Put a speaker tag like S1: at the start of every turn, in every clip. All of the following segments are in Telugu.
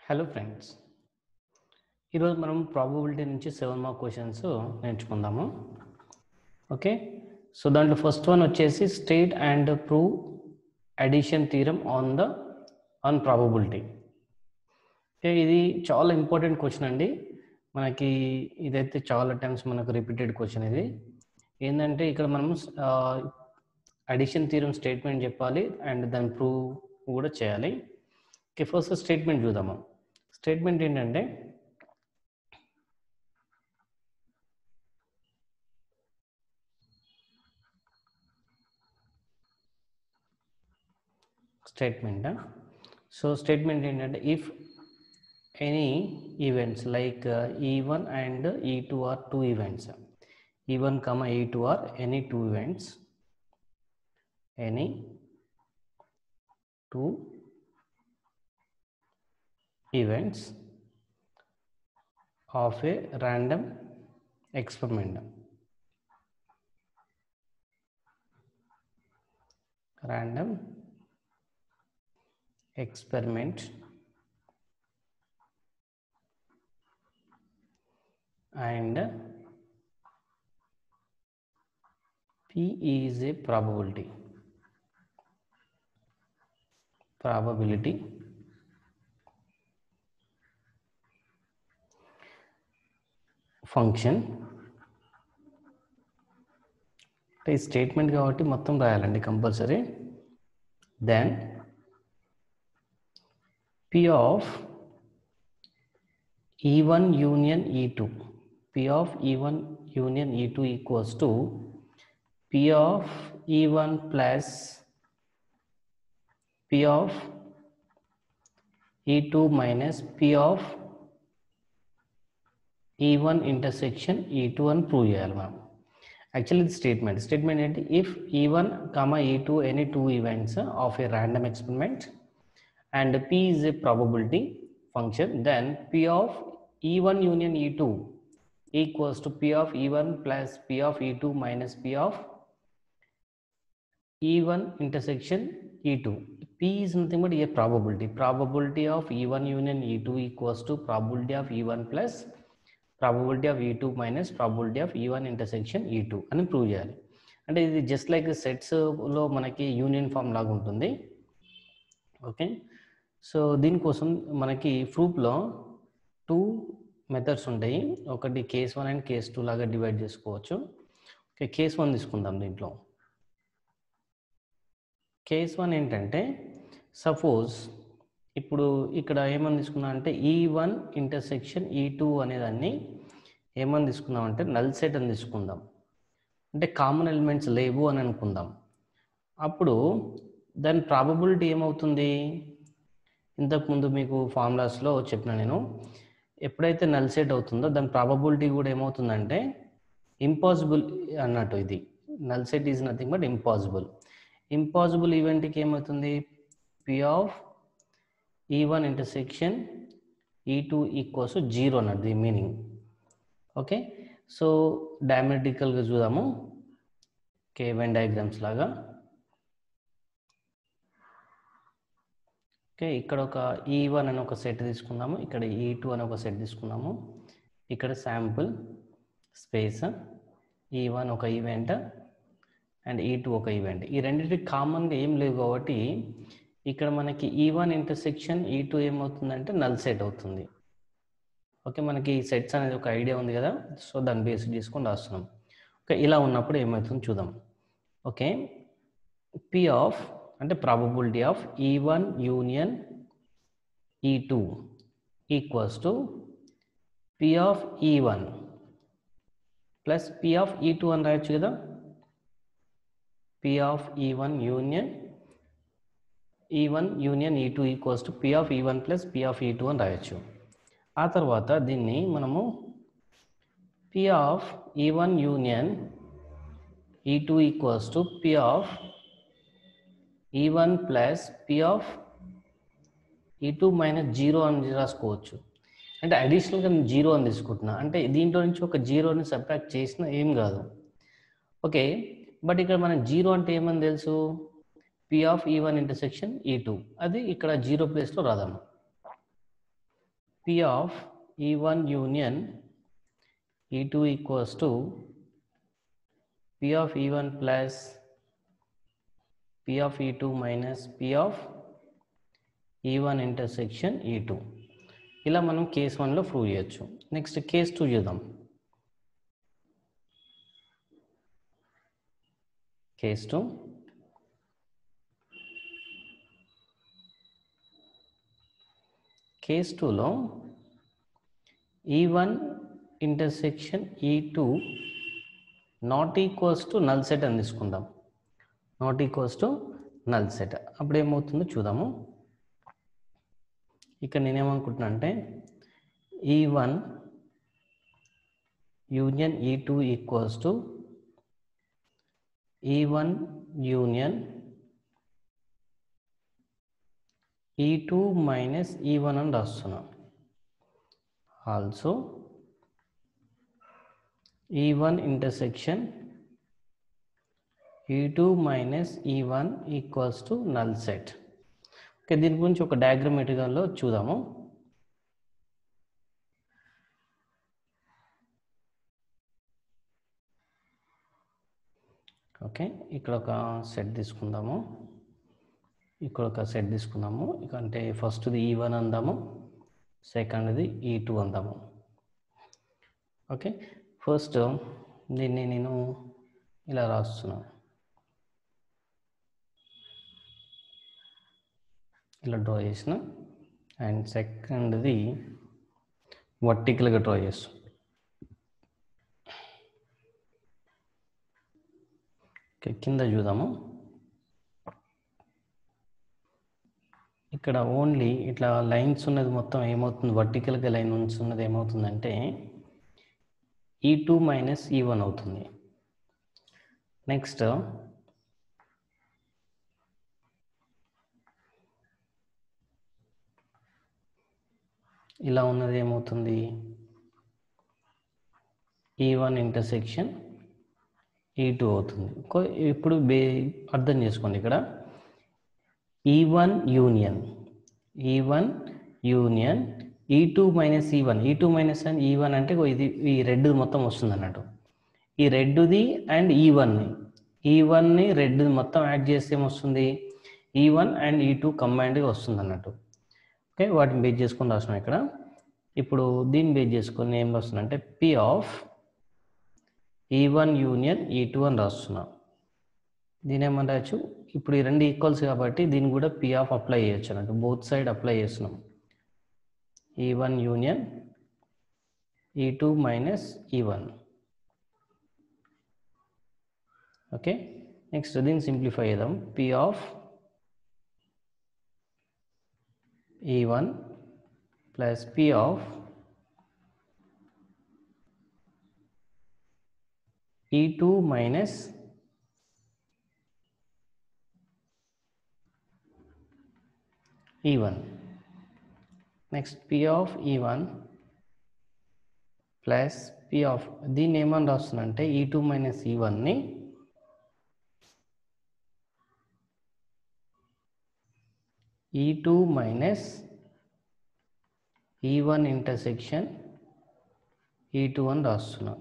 S1: హలో ఫ్రెండ్స్, ఈరోజు మనం ప్రాబబిలిటీ నుంచి 7 మార్క్ క్వశ్చన్స్ నేర్చుకుందాము. ఓకే, సో దాంట్లో ఫస్ట్ వన్ వచ్చేసి state and prove addition theorem on probability. Okay, ఇది చాలా ఇంపార్టెంట్ క్వశ్చన్ అండి. మనకి ఇదైతే చాలా టైమ్స్ మనకు రిపీటెడ్ క్వశ్చన్. ఇది ఏంటంటే ఇక్కడ మనం అడిషన్ థీరం స్టేట్మెంట్ చెప్పాలి అండ్ దాని ప్రూవ్ కూడా చేయాలి. ఓకే, ఫస్ట్ స్టేట్మెంట్ చూద్దాము. స్టేట్మెంట్ ఏంటంటే statement. So statement ఏంటంటే if any events like E1 and E2 are two events, E1, E2 are any two events, any two events of a random experiment, random experiment and P is a probability function. ఈ స్టేట్మెంట్ కాబట్టి మొత్తం రాయాలండి compulsory. Then P of E1 union E2, P of E1 union E2 equals to P of E1 plus P of E2 minus P of E1 intersection E2 అని ప్రూవ్ చేయాలి మనం. యాక్చువల్లీ ఇది స్టేట్మెంట్ ఏంటి? If E1, E2 any two events of A random experiment and P is a probability function, then P of E1 union E2 equals to P of E1 plus P of E2 minus P of E1 intersection E2. P is nothing but a probability of E1 union E2 equals to probability of E1 plus probability of E2 minus probability of E1 intersection E2 అని ప్రూవ్ చేయాలి. అంటే ఇది జస్ట్ లైక్ సెట్స్లో మనకి యూనియన్ ఫామ్ లాగా ఉంటుంది. ఓకే, సో దీనికోసం మనకి ప్రూఫ్లో 2 మెథడ్స్ ఉంటాయి. ఒకటి కేస్ 1 అండ్ కేస్ 2 లాగా డివైడ్ చేసుకోవచ్చు. ఓకే, కేస్ 1 తీసుకుందాం. దీంట్లో కేస్ 1 ఏంటంటే, సపోజ్ ఇప్పుడు ఇక్కడ ఏమని తీసుకున్నాం అంటే E1 ఇంటర్సెక్షన్ E2 అనేదాన్ని ఏమని తీసుకుందాం అంటే నల్ సెట్ అని తీసుకుందాం. అంటే కామన్ ఎలిమెంట్స్ లేవు అని అనుకుందాం. అప్పుడు దాని ప్రాబబిలిటీ ఏమవుతుంది? ఇంతకుముందు మీకు ఫార్ములాస్లో చెప్పిన నేను, ఎప్పుడైతే నల్ సెట్ అవుతుందో దాని ప్రాబబిలిటీ కూడా ఏమవుతుందంటే ఇంపాసిబుల్ అన్నట్టు. ఇది null set is nothing but impossible ఈవెంట్కి ఏమవుతుంది? P of E1 intersection E2 equals 0 అన్నట్టు ది మీనింగ్. ఓకే, సో డయామెట్రికల్గా చూద్దాము. ఓకే, వెన్ డయాగ్రామ్స్ లాగా. ఓకే, ఇక్కడ ఒక E1 అని ఒక సెట్ తీసుకున్నాము, ఇక్కడ E2 అని ఒక సెట్ తీసుకున్నాము. ఇక్కడ శాంపుల్ స్పేస్ E1 ఒక ఈవెంట్ అండ్ E2 ఒక ఈవెంట్. ఈ రెండింటికి కామన్గా ఏం లేవు కాబట్టి ఇక్కడ మనకి E1 ఇంటర్సెక్షన్ E2 ఏమవుతుందంటే నల్ సెట్ అవుతుంది. ఓకే, మనకి ఈ సెట్స్ అనేది ఒక ఐడియా ఉంది కదా, సో దాన్ని బేస్ చేసుకొని రాస్తున్నాం. ఓకే, ఇలా ఉన్నప్పుడు ఏమవుతుందో చూద్దాం. ఓకే, P ఆఫ్ అంటే probability of E1 union E2 equals to P of E1 plus P of E2 అని రాయొచ్చు కదా. P of E1 union E2 equals to P of E1 plus P of E2 అని రాయొచ్చు. ఆ తర్వాత దీన్ని మనము P of E1 union E2 equals to P of E1 plus P of E2 minus 0 అని రాసుకోవచ్చు. అంటే అడిషనల్గా నేను 0 అని తీసుకుంటున్నా, అంటే దీంట్లో నుంచి ఒక 0ని సబ్ట్రాక్ట్ చేసినా ఏం కాదు. ఓకే, బట్ ఇక్కడ మనకు 0 అంటే ఏమని తెలుసు? P of E1 intersection E2, అది ఇక్కడ 0 ప్లేస్లో రాదాము. P of E1 union E2 equals to P of E1 plus P of E2 minus P of E1 intersection E2. ఇలా మనం కేస్ 1లో ప్రూవ్ చేయొచ్చు. నెక్స్ట్ కేస్ 2 చూద్దాం. కేస్ 2 కేస్ 2లో E1 intersection E2 not equals to null set అని తీసుకుందాం. Not equals to null set. అప్పుడు ఏమవుతుందో చూద్దాము. ఇక్కడ నేనేమనుకుంటున్నా అంటే E1 union E2 equals to E1 union E2 minus E1 అని రాస్తున్నాం. Also E1 intersection E2 minus E1 equals to null set. Okay, దీని గురించి ఒక డయాగ్రమాటికల్లో చూద్దాము. ఓకే, ఇక్కడ ఒక సెట్ తీసుకుందాము. ఇక్కడ ఒక సెట్ తీసుకుందాము. అంటే ఫస్ట్ది E1 అందాము, సెకండ్ది E2 అందాము. ఓకే, ఫస్ట్ దీన్ని నేను ఇలా రాస్తున్నాను, ఇలా డ్రా చేసిన. అండ్ సెకండ్ది వర్టికల్గా డ్రా చేస్తాను. ఓకే, కింద చూద్దాము. ఇక్కడ ఓన్లీ ఇట్లా లైన్స్ ఉన్నది మొత్తం ఏమవుతుంది, వర్టికల్గా లైన్ ఉన్నది ఏమవుతుందంటే E2 మైనస్ E1 అవుతుంది. నెక్స్ట్ ఇలా ఉన్నది ఏమవుతుంది, E1 ఇంటర్సెక్షన్ E2 అవుతుంది. ఇప్పుడు అర్థం చేసుకోండి, ఇక్కడ E1 union E2 minus E1. E2 minus and E1 అంటే ఇది ఈ రెడ్ మొత్తం వస్తుంది అన్నట్టు. ఈ రెడ్ది అండ్ E1ని రెడ్ మొత్తం యాడ్ చేస్తే ఏమొస్తుంది, E1 అండ్ E2 కంబైన్డ్గా వస్తుంది అన్నట్టు. ఓకే, వాటిని బేస్ చేసుకొని రాసినాం ఇక్కడ. ఇప్పుడు దీన్ని బేస్ చేసుకొని ఏం రాస్తున్నా అంటే P of E1 union E2 అని రాస్తున్నాం. దీని ఏమని రాయొచ్చు, ఇప్పుడు ఈ రెండు ఈక్వల్స్ కాబట్టి దీన్ని కూడా P ఆఫ్ అప్లై చేయొచ్చు అన్నట్టు. బోత్ సైడ్ అప్లై చేస్తున్నాం. E1 union E2 minus E1. Okay, next దీన్ని సింప్లిఫై చేద్దాం. P of E1 plus P of E2 minus E1. Next P of E1 plus P of, దీన్ని ఏమని రాస్తున్నా అంటే E2 minus E1ని E2 minus E1 intersection E2 అని రాస్తున్నాం.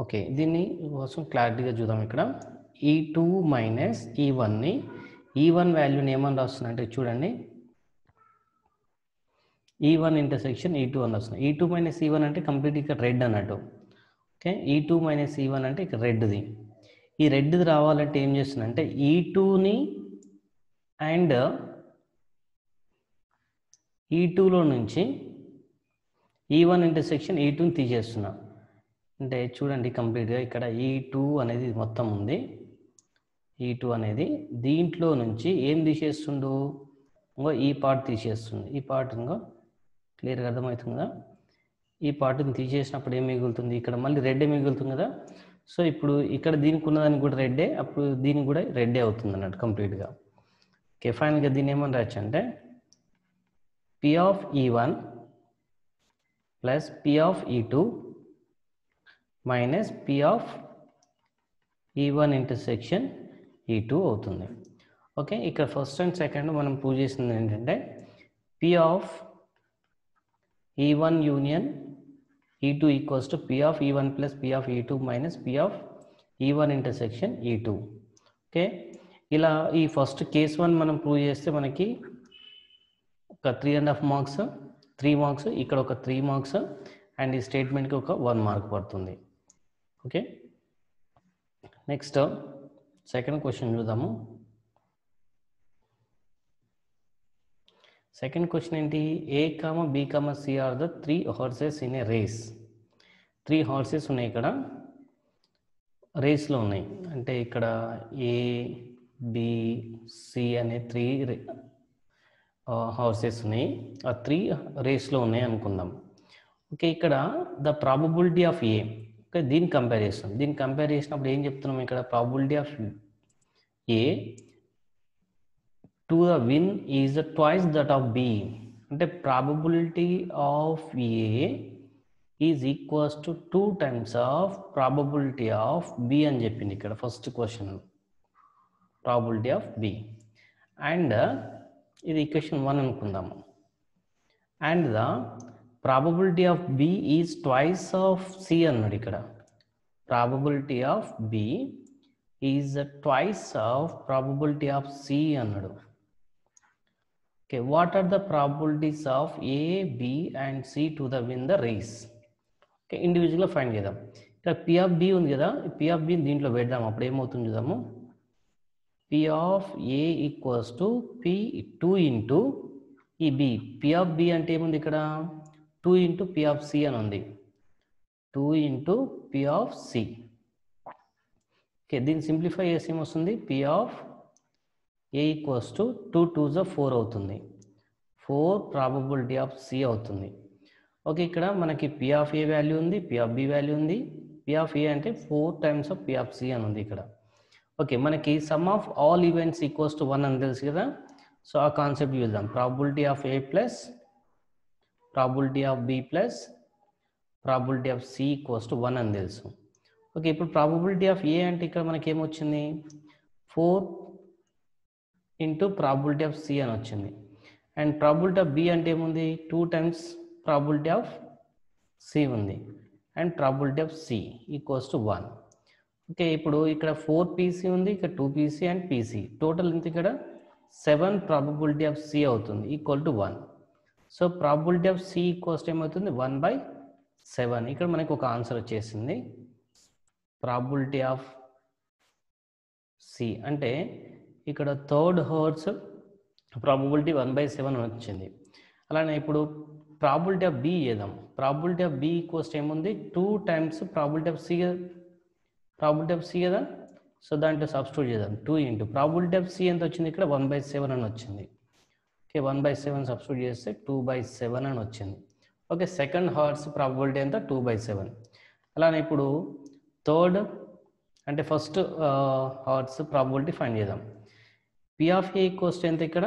S1: ఓకే, దీన్ని కోసం క్లారిటీగా చూద్దాం. ఇక్కడ E2 మైనస్ E1ని, E1 వాల్యూని ఏమని రాస్తున్నా అంటే చూడండి, E1 ఇంటర్సెక్షన్ E2 అని వస్తుంది. E2 మైనస్ E1 అంటే కంప్లీట్ ఇక్కడ రెడ్ అన్నట్టు. ఓకే, E2 మైనస్ E1 అంటే ఇక్కడ రెడ్ది. ఈ రెడ్ది రావాలంటే ఏం చేస్తున్నా అంటే E2ని అండ్ E2లో నుంచి E1 ఇంటర్సెక్షన్ E2ని తీసేస్తున్నా. అంటే చూడండి కంప్లీట్గా ఇక్కడ E2 అనేది మొత్తం ఉంది. E2 అనేది దీంట్లో నుంచి ఏం తీసేస్తుండు, ఇంకో ఈ పార్ట్ తీసేస్తుంది. ఈ పార్ట్ ఇంకో క్లియర్గా అర్థమవుతుందా. ఈ పార్ట్ని తీసేసినప్పుడు ఏం మిగులుతుంది, ఇక్కడ మళ్ళీ రెడ్డే మిగులుతుంది కదా. సో ఇప్పుడు ఇక్కడ దీనికి ఉన్నదానికి కూడా రెడ్డే, అప్పుడు దీనికి కూడా రెడ్డే అవుతుంది అన్నట్టు కంప్లీట్గా. ఓకే, ఫైనల్గా దీన్ని ఏమని రాయొచ్చు అంటే P of E1 plus P of E2 minus P of E1 intersection E2 అవుతుంది. ఓకే, ఇక్కడ ఫస్ట్ అండ్ సెకండ్ మనం ప్రూవ్ చేసింది ఏంటంటే P of E1 union E2 equals to P of E1 plus P of E2 minus P of E1 intersection E2. Okay, ఇలా ఈ ఫస్ట్ కేస్ 1 మనం ప్రూవ్ చేస్తే మనకి ఒక 3.5 మార్క్స్, 3 మార్క్స్, ఇక్కడ ఒక 3 మార్క్స్ అండ్ ఈ స్టేట్మెంట్కి ఒక 1 మార్క్ పడుతుంది. ఓకే, నెక్స్ట్ సెకండ్ క్వశ్చన్ చూద్దాము. సెకండ్ క్వశ్చన్ ఏంటి? A, B, C are the 3 horses in a race. 3 horses ఉన్నాయి, ఇక్కడ రేస్లో ఉన్నాయి. అంటే ఇక్కడ A, B, C అనే 3 హార్సెస్ ఉన్నాయి. ఆ 3 రేస్లో ఉన్నాయి అనుకుందాం. ఓకే, ఇక్కడ the probability of A, okay, దీన్ని కంపేర్ చేస్తాం. దీన్ని కంపేర్ చేసినప్పుడు ఏం చెప్తున్నాం? ఇక్కడ probability of A to the win is twice that of B. అంటే probability of A is equals to 2 times of probability of B అని చెప్పింది ఇక్కడ first question, probability of B. And ఇది ఈక్వేషన్ 1 అనుకుందాము. And the probability of B is twice of C అన్నాడు. ఇక్కడ probability of B is twice of probability of C అన్నాడు. Okay, what are the probabilities of A, B and C to the win the race? Okay, ఇండివిజువల్గా ఫైండ్ చేద్దాం. ఇక్కడ P of B ఉంది కదా, P of B దీంట్లో పెడదాం. అప్పుడు ఏమవుతుంది చూద్దాము. P of A equals to P2 into ఈ B. P of B అంటే ఏముంది ఇక్కడ? 2 ఇంటూ P of C అని ఉంది. 2 into P of C. Okay, దీన్ని సింప్లిఫై చేసి ఏమొస్తుంది? P of A equals to 2 2s 4 అవుతుంది. 4 ప్రాబబిలిటీ ఆఫ్ C అవుతుంది. ఓకే, ఇక్కడ మనకి P of A వాల్యూ ఉంది, P of B వాల్యూ ఉంది. P of A అంటే 4 times of P of C అని ఉంది ఇక్కడ. ఓకే, మనకి some of all events equals to 1 అని తెలుసు కదా. సో ఆ కాన్సెప్ట్ చూద్దాం. Probability of A plus probability of B plus probability of C equals to 1 అని తెలుసు. ఓకే, ఇప్పుడు ప్రాబబిలిటీ ఆఫ్ A అంటే ఇక్కడ మనకి ఏమొచ్చింది? 4 ఇంటూ ప్రాబబిలిటీ ఆఫ్ C అని వచ్చింది. అండ్ ప్రాబబిలిటీ ఆఫ్ B అంటే ఏముంది? 2 టైమ్స్ ప్రాబబిలిటీ ఆఫ్ C ఉంది. And probability of C equals to 1. Okay, ఇప్పుడు ఇక్కడ 4 PC ఉంది, ఇక్కడ 2 PC అండ్ PC. టోటల్ ఎంత? ఇక్కడ 7 ప్రాబబిలిటీ ఆఫ్ C అవుతుంది, equal to 1. So probability of C equals ఏమవుతుంది? 1/7. ఇక్కడ మనకు ఒక ఆన్సర్ వచ్చేసింది. ప్రాబబిలిటీ ఆఫ్ C అంటే ఇక్కడ థర్డ్ హార్స్ ప్రాబబిలిటీ 1/7 వచ్చింది. అలానే ఇప్పుడు ప్రాబబిలిటీ ఆఫ్ B చేద్దాం. ప్రాబబిలిటీ ఆఫ్ B ఈక్వల్స్ ఏముంది? 2 టైమ్స్ ప్రాబబిలిటీ ఆఫ్ C కదా. సో దాంట్లో సబ్స్టిట్యూట్ చేద్దాం. 2 ఇంటూ ప్రాబబిలిటీ ఆఫ్ C ఎంత వచ్చింది? ఇక్కడ 1/7 అని వచ్చింది. ఓకే, 1/7 సబ్స్టిట్యూట్ చేస్తే 2/7 అని వచ్చింది. ఓకే, సెకండ్ హార్స్ ప్రాబబిలిటీ ఎంత? 2/7. అలానే ఇప్పుడు థర్డ్ అంటే ఫస్ట్ హార్స్ ప్రాబబిలిటీ ఫైండ్ చేద్దాం. P of A ఈక్వల్స్ ఎంత? ఇక్కడ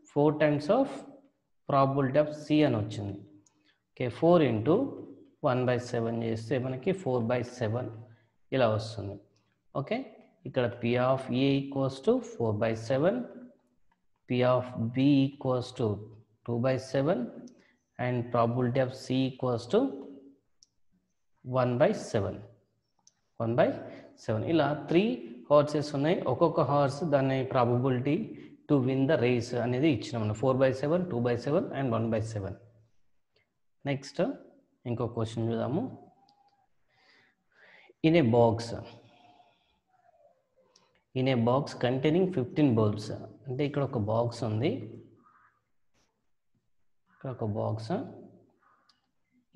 S1: 4 times of probability of C అని వచ్చింది. ఓకే, 4 ఇంటూ 1/7 చేస్తే మనకి 4/7 ఇలా వస్తుంది. ఓకే, ఇక్కడ P of A equals to 4/7, P of B equals to 2/7 and probability of C equals to 1/7. ఇలా 3 హార్సెస్ ఉన్నాయి. ఒక్కొక్క హార్స్ దాని probability to win the race అనేది ఇచ్చినాం. 4/7, 2/7 అండ్ 1/7. నెక్స్ట్ ఇంకో క్వశ్చన్ చూద్దాము. In a box containing 15 bulbs. అంటే ఇక్కడ ఒక బాక్స్ ఉంది, ఇక్కడ ఒక బాక్స్.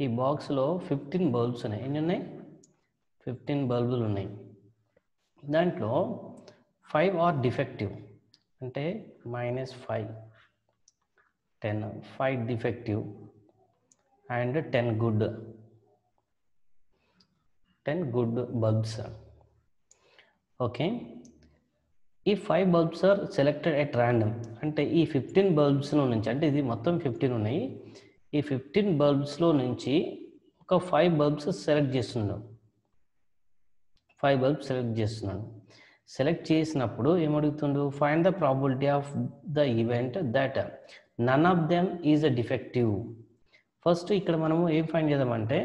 S1: ఈ బాక్స్లో 15 బల్బ్స్ ఉన్నాయి. ఎన్ని ఉన్నాయి? 15 బల్బులు ఉన్నాయి. దాంట్లో 5 ఆర్ డిఫెక్టివ్, అంటే -5, 10, 5 defective and 10 good bulbs. Okay, ఈ 5 bulbs are selected at random. అంటే ఈ 15 బల్బ్స్లో నుంచి, అంటే ఇది మొత్తం 15 ఉన్నాయి, ఈ 15 బల్బ్స్లో నుంచి ఒక 5 బల్బ్స్ సెలెక్ట్ చేస్తున్నాడు. 5 బల్బ్స్ సెలెక్ట్ చేసినప్పుడు ఏమడుగుతుండు? Find the probability of the event that none of them is a defective. First ఇక్కడ మనము ఏం ఫైండ్ చేద్దామంటే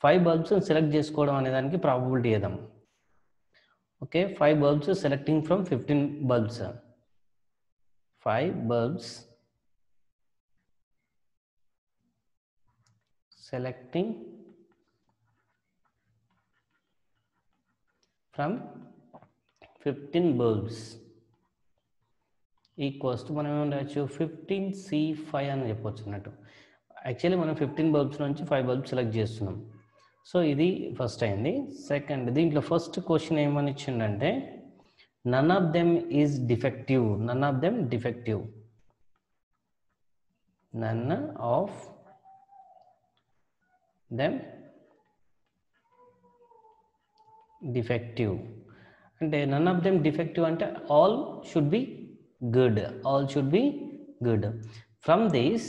S1: 5 బల్బ్స్ సెలెక్ట్ చేసుకోవడం అనే దానికి ప్రాబబిలిటీ చేద్దాం. Okay, 5 bulbs selecting from 15 bulbs. 5 bulbs selecting from 15 bulbs equals to మనం ఏమని రాయొచ్చు 15C5 అని చెప్పొచ్చు అన్నట్టు. యాక్చువల్లీ మనం 15 బల్బ్స్ నుంచి 5 బల్బ్స్ సెలెక్ట్ చేస్తున్నాం. సో ఇది ఫస్ట్ అయింది. సెకండ్, దీంట్లో ఫస్ట్ క్వశ్చన్ ఏమని ఇచ్చిండంటే none of them is defective. None of them defective. None of them defective అంటే నన్ ఆఫ్ దెమ్ డిఫెక్టివ్ అంటే all should be good. All should be good. From this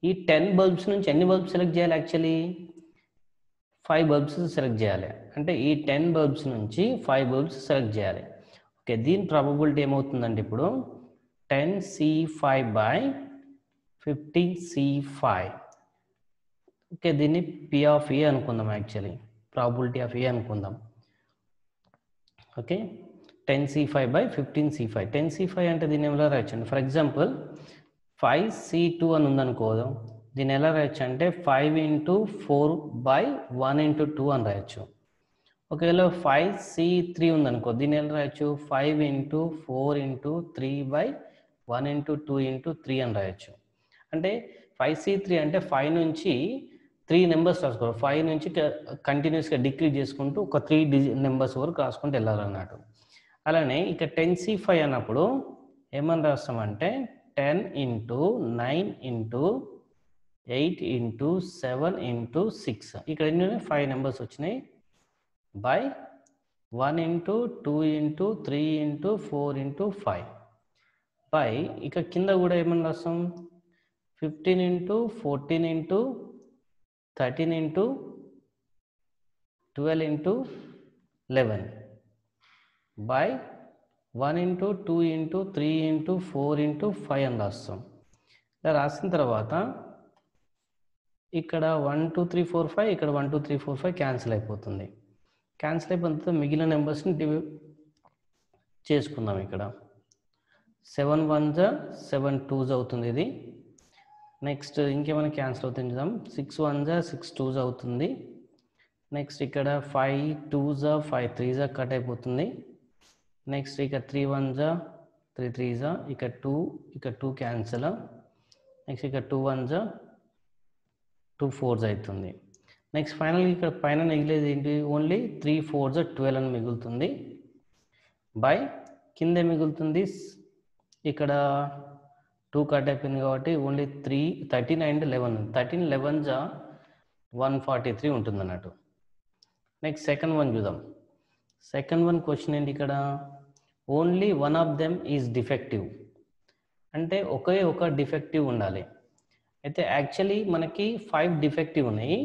S1: ఈ 10 బల్బ్స్ నుంచి ఎన్ని బల్బ్స్ సెలెక్ట్ చేయాలి? యాక్చువల్లీ 5 బల్బ్స్ సెలెక్ట్ చేయాలి. అంటే ఈ 10 బల్బ్స్ నుంచి 5 బల్బ్స్ సెలెక్ట్ చేయాలి. ఓకే, దీని ప్రాబబిలిటీ ఏమవుతుందంటే ఇప్పుడు 10C5/15C5. ఓకే, దీన్ని P ఆఫ్ ఏ అనుకుందాం. యాక్చువల్లీ ప్రాబబిలిటీ ఆఫ్ ఏ అనుకుందాం. Okay, 10C5/15C5. 10C5 అంటే దీన్ని ఎలా రాయొచ్చండి? ఫర్ ఎగ్జాంపుల్ 5C2 అని ఉందనుకోదాం. దీన్ని ఎలా రాయొచ్చు అంటే 5 × 4/1 × 2 అని రాయొచ్చు. ఒకవేళ 5C3 ఉందనుకో, దీన్ని ఎలా రాయొచ్చు 5 × 4 × 3/1 × 2 × 3 అని రాయొచ్చు. అంటే 5C3 అంటే 5 నుంచి 3 నెంబర్స్ రాసుకోవాలి. 5 నుంచి కంటిన్యూస్గా డిక్రీజ్ చేసుకుంటూ ఒక 3 నెంబర్స్ వరకు రాసుకుంటూ వెళ్ళాలన్నట్టు. అలానే ఇక 10C5 అన్నప్పుడు ఏమని రాస్తామంటే 10 × 9 × 8 × 7 × 6. ఇక్కడ ఎన్ని 5 నెంబర్స్ వచ్చినాయి. బై 1 × 2 × 3 × 4 × 5 బై ఇక కింద కూడా ఏమని రాస్తాం 15 × 14 × 13 × 12 × 11 బై 1 × 2 × 3 × 4 × 5 అని రాస్తాం. ఇలా రాసిన తర్వాత ఇక్కడ 1 2 3 4 5 ఇక్కడ 1 2 3 4 5 క్యాన్సిల్ అయిపోతుంది. క్యాన్సిల్ అయిపోయిన తర్వాత మిగిలిన నెంబర్స్ని చేసుకుందాం. ఇక్కడ 7 1s 7 2s అవుతుంది ఇది. నెక్స్ట్ ఇంకేమైనా క్యాన్సిల్ అవుతుంది చూద్దాం. 6 1s 6 2s అవుతుంది. నెక్స్ట్ ఇక్కడ 5 2s 5 3s కట్ అయిపోతుంది. నెక్స్ట్ ఇక 3 1s 3 3s ఇక 2 క్యాన్సిల్. నెక్స్ట్ ఇక 2 1s 2 4s అవుతుంది. నెక్స్ట్ ఫైనల్గా ఇక్కడ పైన మిగిలేది ఏంటి? ఓన్లీ 3 4s 12 అని మిగులుతుంది. బై కింద మిగులుతుంది ఇక్కడ 2 కట్ అయిపోయింది కాబట్టి ఓన్లీ 13 అండ్ 11. 13 11s 143 ఉంటుంది అన్నట్టు. నెక్స్ట్ సెకండ్ వన్ చూద్దాం. సెకండ్ వన్ క్వశ్చన్ ఏంటి? ఇక్కడ only one of them is defective అంటే ఒకే ఒక డిఫెక్టివ్ ఉండాలి. అయితే యాక్చువల్లీ మనకి 5 డిఫెక్టివ్ ఉన్నాయి.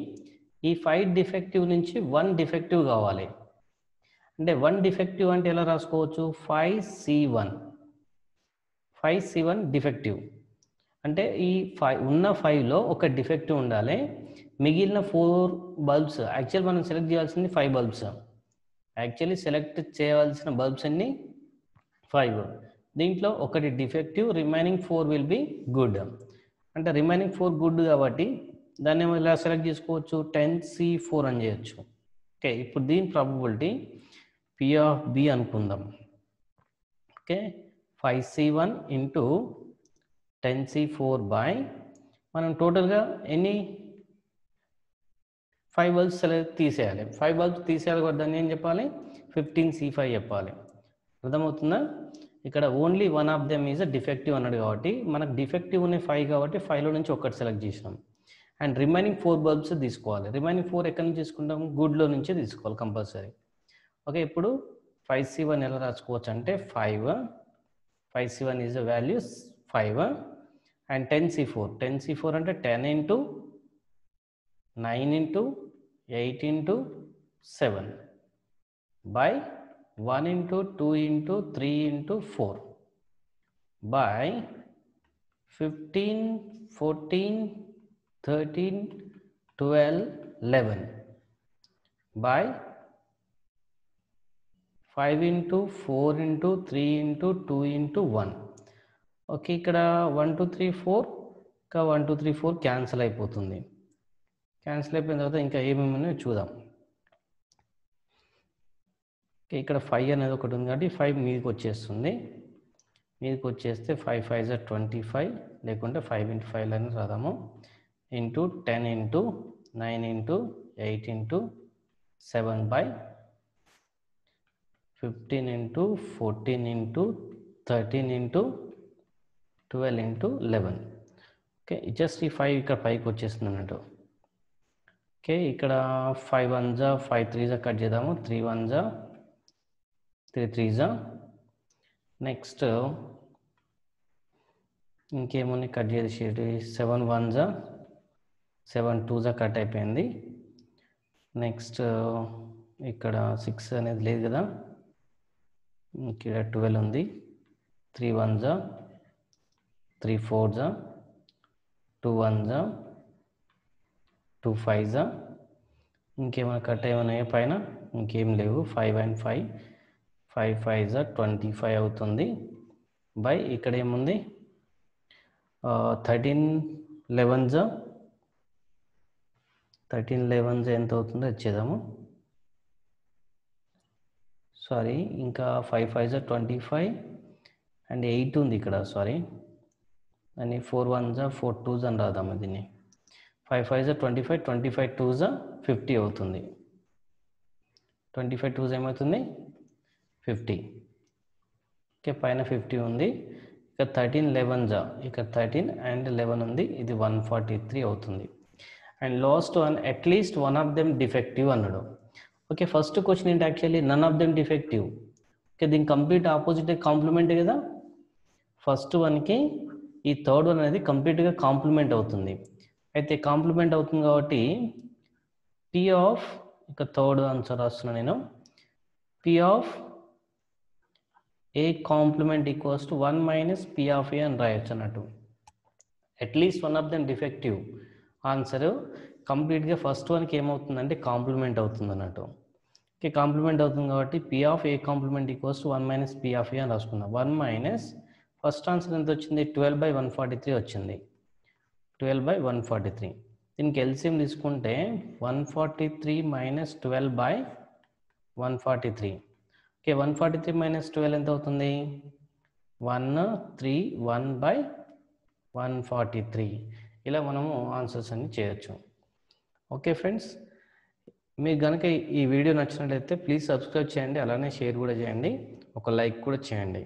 S1: ఈ 5 డిఫెక్టివ్ నుంచి 1 డిఫెక్టివ్ కావాలి. అంటే 1 డిఫెక్టివ్ అంటే ఎలా రాసుకోవచ్చు 5C1. 5C1 డిఫెక్టివ్ అంటే ఈ 5 ఉన్న 5లో ఒక డిఫెక్టివ్ ఉండాలి. మిగిలిన 4 బల్బ్స్ యాక్చువల్ మనం సెలెక్ట్ చేయాల్సింది 5 బల్బ్స్. యాక్చువల్లీ సెలెక్ట్ చేయవలసిన బల్బ్స్ అన్ని 5. దీంట్లో ఒకటి defective, remaining 4 will be good. అంటే రిమైనింగ్ 4 గుడ్ కాబట్టి దాన్ని ఇలా సెలెక్ట్ చేసుకోవచ్చు 10C4 అని చేయొచ్చు. ఓకే, ఇప్పుడు దీని ప్రాబబిలిటీ P ఆఫ్ B అనుకుందాం. ఓకే, 5C1 × 10C4 బై మనం టోటల్గా ఎన్ని 5 బల్బ్స్ సెలెక్ట్ తీసేయాలి. 5 బల్బ్స్ తీసేయాలి కాబట్టి దాన్ని ఏం చెప్పాలి 15C5 చెప్పాలి. అర్థమవుతుందా? ఇక్కడ only one of them is a defective అన్నాడు కాబట్టి మనకు డిఫెక్టివ్ ఉన్నాయి 5 కాబట్టి 5లో నుంచి ఒకటి సెలెక్ట్ చేసినాం. అండ్ రిమైనింగ్ 4 బల్బ్స్ తీసుకోవాలి. రిమైనింగ్ 4 ఎక్కడి నుంచి తీసుకుంటాం? గుడ్లో నుంచి తీసుకోవాలి కంపల్సరీ. ఓకే, ఇప్పుడు 5C1 ఎలా రాసుకోవచ్చు అంటే 5C1 is the values 5 and 10C4 అంటే 10 × 9 × 8 × 7 by 1 × 2 × 3 × 4 by 15 14 13, 12, 11 by 5 into 4 into 3 into 2 into 1. Okay, ఇక్కడ 1 2 3 4 ఇంకా 1 2 3 4 క్యాన్సిల్ అయిపోతుంది. క్యాన్సిల్ అయిపోయిన తర్వాత ఇంకా ఏమేమి ఉన్నాయో చూద్దాం. ఓకే, ఇక్కడ 5 అనేది ఒకటి ఉంది కాబట్టి 5 మీదకి వచ్చేస్తుంది. మీదకి వచ్చేస్తే 5 5 is 25, లేకుంటే 5 into 5 అని రాదాము, into 10 into 9 into 8 into 7 by 15 into 14 into 13 into 12 into 11. Okay, just ఈ 5 ఇక్కడ 5కి వచ్చేస్తుంది అన్నట్టు. ఓకే, ఇక్కడ 5 1s 5 3s కట్ చేద్దాము. 3 1s 3 3s. నెక్స్ట్ ఇంకేముంది కట్ చేసేది, 7 1s 7 2s కట్ అయిపోయింది. నెక్స్ట్ ఇక్కడ 6 అనేది లేదు కదా, ఇక్కడ 12 ఉంది. 3 1s 3 4s 2 1s 2 5s. ఇంకేమైనా కట్ ఏమైనా పైన ఇంకేం లేవు. 5 and 5 5 5s 25 అవుతుంది. బై ఇక్కడ ఏముంది, 13 11s 13 11s ఎంత అవుతుందో వచ్చేద్దాము. సారీ, ఇంకా 5 5s 25 అండ్ 8 ఉంది ఇక్కడ. సారీ, అని 4 1s 4 2s అని రాదాము దీన్ని. 5 5s 25 25 2s 50 అవుతుంది. 25 2s ఏమవుతుంది, 50. ఓకే, పైన 50 ఉంది. ఇక 13 11s ఇక్కడ 13 అండ్ 11 ఉంది, ఇది 143 అవుతుంది. And last one, at least one of them defective అన్నాడు. ఓకే, ఫస్ట్ క్వశ్చన్ ఏంటి, actually none of them defective. Okay, దీని కంప్లీట్ ఆపోజిట్ కాంప్లిమెంట్ కదా. ఫస్ట్ వన్కి ఈ థర్డ్ వన్ అనేది కంప్లీట్గా కాంప్లిమెంట్ అవుతుంది. అయితే కాంప్లిమెంట్ అవుతుంది కాబట్టి పి ఆఫ్, ఇక థర్డ్ ఆన్సర్ రాస్తున్నాను నేను, P of A complement equals to 1 minus P of A అని రాయొచ్చు అన్నట్టు. At least one of them defective answer కంప్లీట్గా ఫస్ట్ వన్కి ఏమవుతుందంటే కాంప్లిమెంట్ అవుతుంది అన్నట్టు. ఓకే, కాంప్లిమెంట్ అవుతుంది కాబట్టి P of A complement equals to 1 minus P of A అని రాసుకుందాం. 1 మైనస్ ఫస్ట్ ఆన్సర్ ఎంత వచ్చింది, 12/143 వచ్చింది. 12/143. దీనికి ఎల్సిఎం తీసుకుంటే 143 మైనస్ 12/143. ఓకే, 143 మైనస్ 12 ఎంత అవుతుంది, 131/143. ఇలా మనము ఆన్సర్స్ అన్ని చేయొచ్చు. ఓకే ఫ్రెండ్స్, మీకు కనుక ఈ వీడియో నచ్చినట్లయితే ప్లీజ్ సబ్స్క్రైబ్ చేయండి, అలానే షేర్ కూడా చేయండి, ఒక లైక్ కూడా చేయండి.